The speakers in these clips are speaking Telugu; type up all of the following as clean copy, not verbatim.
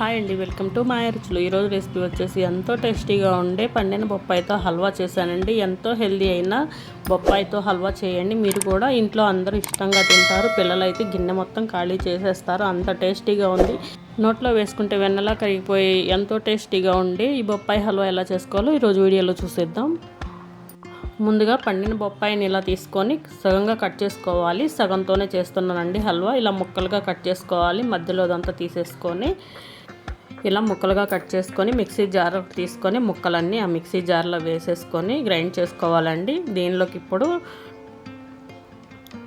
హాయ్ అండి, వెల్కమ్ టు మాయ రుచులు. ఈరోజు రెసిపీ వచ్చేసి ఎంతో టేస్టీగా ఉండే పండిన బొప్పాయితో హల్వా చేశానండి. ఎంతో హెల్దీ అయిన బొప్పాయితో హల్వా చేయండి. మీరు కూడా ఇంట్లో అందరూ ఇష్టంగా తింటారు. పిల్లలైతే గిన్నె మొత్తం ఖాళీ చేసేస్తారు, అంత టేస్టీగా ఉంది. నోట్లో వేసుకుంటే వెన్నలా కరిగిపోయి ఎంతో టేస్టీగా ఉండి ఈ బొప్పాయి హల్వా ఎలా చేసుకోవాలో ఈరోజు వీడియోలో చూసేద్దాం. ముందుగా పండిన బొప్పాయిని ఇలా తీసుకొని సగంగా కట్ చేసుకోవాలి. సగంతోనే చేస్తున్నానండి హల్వా. ఇలా ముక్కలుగా కట్ చేసుకోవాలి. మధ్యలో అదంతా తీసేసుకొని ఇలా ముక్కలుగా కట్ చేసుకొని మిక్సీ జార్ తీసుకొని ముక్కలన్నీ ఆ మిక్సీ జార్లో వేసేసుకొని గ్రైండ్ చేసుకోవాలండి. దీనిలోకి ఇప్పుడు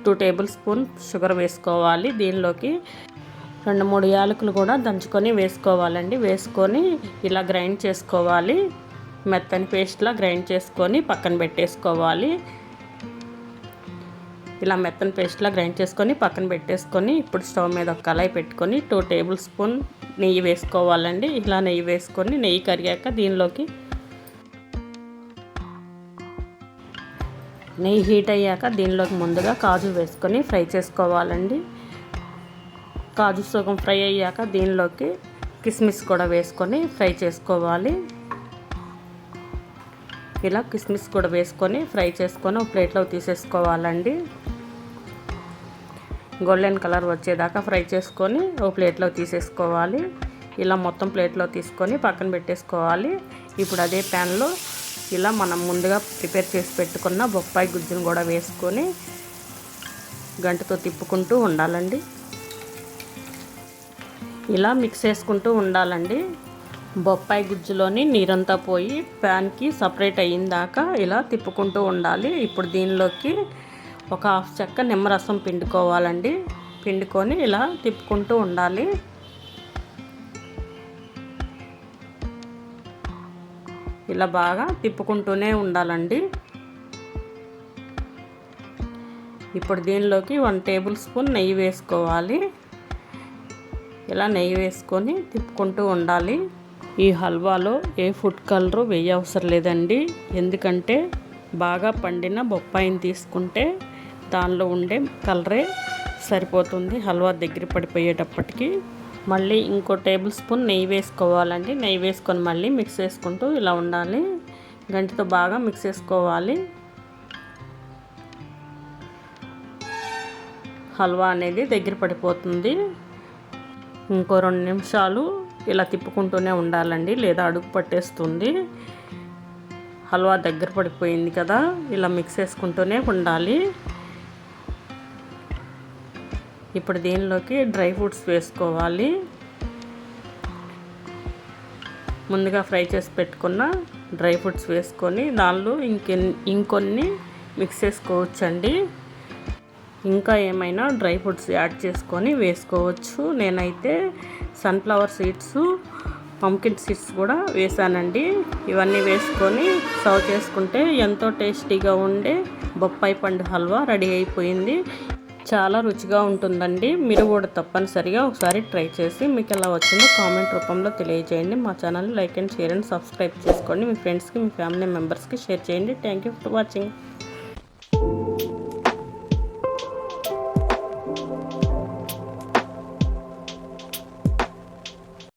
2 టేబుల్ స్పూన్ షుగర్ వేసుకోవాలి. దీనిలోకి 2-3 యాలకులు కూడా దంచుకొని వేసుకోవాలండి. వేసుకొని ఇలా గ్రైండ్ చేసుకోవాలి. మెత్తని పేస్ట్లా గ్రైండ్ చేసుకొని పక్కన పెట్టేసుకోవాలి. ఇలా మెత్తని పేస్ట్లా గ్రైండ్ చేసుకొని పక్కన పెట్టేసుకొని ఇప్పుడు స్టవ్ మీద ఒక కళాయి పెట్టుకొని 2 టేబుల్ స్పూన్ నెయ్యి వేసుకోవాలండి. ఇలా నెయ్యి వేసుకొని నెయ్యి కరిగాక దీనిలోకి నెయ్యి హీట్ అయ్యాక దీనిలోకి ముందుగా కాజు వేసుకొని ఫ్రై చేసుకోవాలండి. కాజు సగం ఫ్రై అయ్యాక దీనిలోకి కిస్మిస్ కూడా వేసుకొని ఫ్రై చేసుకోవాలి. ఇలా కిస్మిస్ కూడా వేసుకొని ఫ్రై చేసుకొని ఒక ప్లేట్లో తీసేసుకోవాలండి. గోల్డెన్ కలర్ వచ్చేదాకా ఫ్రై చేసుకొని ఒక ప్లేట్లో తీసేసుకోవాలి. ఇలా మొత్తం ప్లేట్లో తీసుకొని పక్కన పెట్టేసుకోవాలి. ఇప్పుడు అదే ప్యాన్లో ఇలా మనం ముందుగా ప్రిపేర్ చేసి పెట్టుకున్న బొప్పాయి గుజ్జును కూడా వేసుకొని గంటతో తిప్పుకుంటూ ఉండాలండి. ఇలా మిక్స్ చేసుకుంటూ ఉండాలండి. బొప్పాయి గుజ్జులోని నీరంతా పోయి ప్యాన్కి సపరేట్ అయ్యిందాకా ఇలా తిప్పుకుంటూ ఉండాలి. ఇప్పుడు దీనిలోకి ఒక 1/2 చెక్క నిమ్మరసం పిండుకోవాలండి. పిండుకొని ఇలా తిప్పుకుంటూ ఉండాలి. ఇలా బాగా తిప్పుకుంటూనే ఉండాలండి. ఇప్పుడు దీనిలోకి 1 టేబుల్ స్పూన్ నెయ్యి వేసుకోవాలి. ఇలా నెయ్యి వేసుకొని తిప్పుకుంటూ ఉండాలి. ఈ హల్వాలో ఏ ఫుడ్ కలరు వేయవసరం లేదండి. ఎందుకంటే బాగా పండిన బొప్పాయిని తీసుకుంటే దానిలో ఉండే కలరే సరిపోతుంది హల్వా దగ్గర పడిపోయేటప్పటికి. మళ్ళీ ఇంకో టేబుల్ స్పూన్ నెయ్యి వేసుకోవాలండి. నెయ్యి వేసుకొని మళ్ళీ మిక్స్ చేసుకుంటూ ఇలా ఉండాలి. గంటితో బాగా మిక్స్ చేసుకోవాలి. హల్వా అనేది దగ్గర పడిపోతుంది. ఇంకో 2 నిమిషాలు ఇలా తిప్పుకుంటూనే ఉండాలండి, లేదా అడుగు పట్టేస్తుంది. హల్వా దగ్గర పడిపోయింది కదా, ఇలా మిక్స్ చేసుకుంటూనే ఉండాలి. ఇప్పుడు దీనిలోకి డ్రై ఫ్రూట్స్ వేసుకోవాలి. ముందుగా ఫ్రై చేసి పెట్టుకున్న డ్రై ఫ్రూట్స్ వేసుకొని దానిలో ఇంకొన్ని మిక్స్ చేసుకోవచ్చండి. ఇంకా ఏమైనా డ్రై ఫ్రూట్స్ యాడ్ చేసుకొని వేసుకోవచ్చు. నేనైతే సన్ఫ్లవర్ సీడ్స్, పంకిన్ సీడ్స్ కూడా వేసానండి. ఇవన్నీ వేసుకొని సర్వ్ చేసుకుంటే ఎంతో టేస్టీగా ఉండే బొప్పాయి పండు హల్వా రెడీ అయిపోయింది. చాలా రుచిగా ఉంటుందండి. మీరు కూడా తప్పనిసరిగా ఒకసారి ట్రై చేసి మీకు ఎలా వచ్చిందో కామెంట్ రూపంలో తెలియజేయండి. మా ఛానల్ని like and share and subscribe చేసుకోండి. మీ ఫ్రెండ్స్కి, మీ ఫ్యామిలీ మెంబర్స్కి షేర్ చేయండి. Thank you for watching.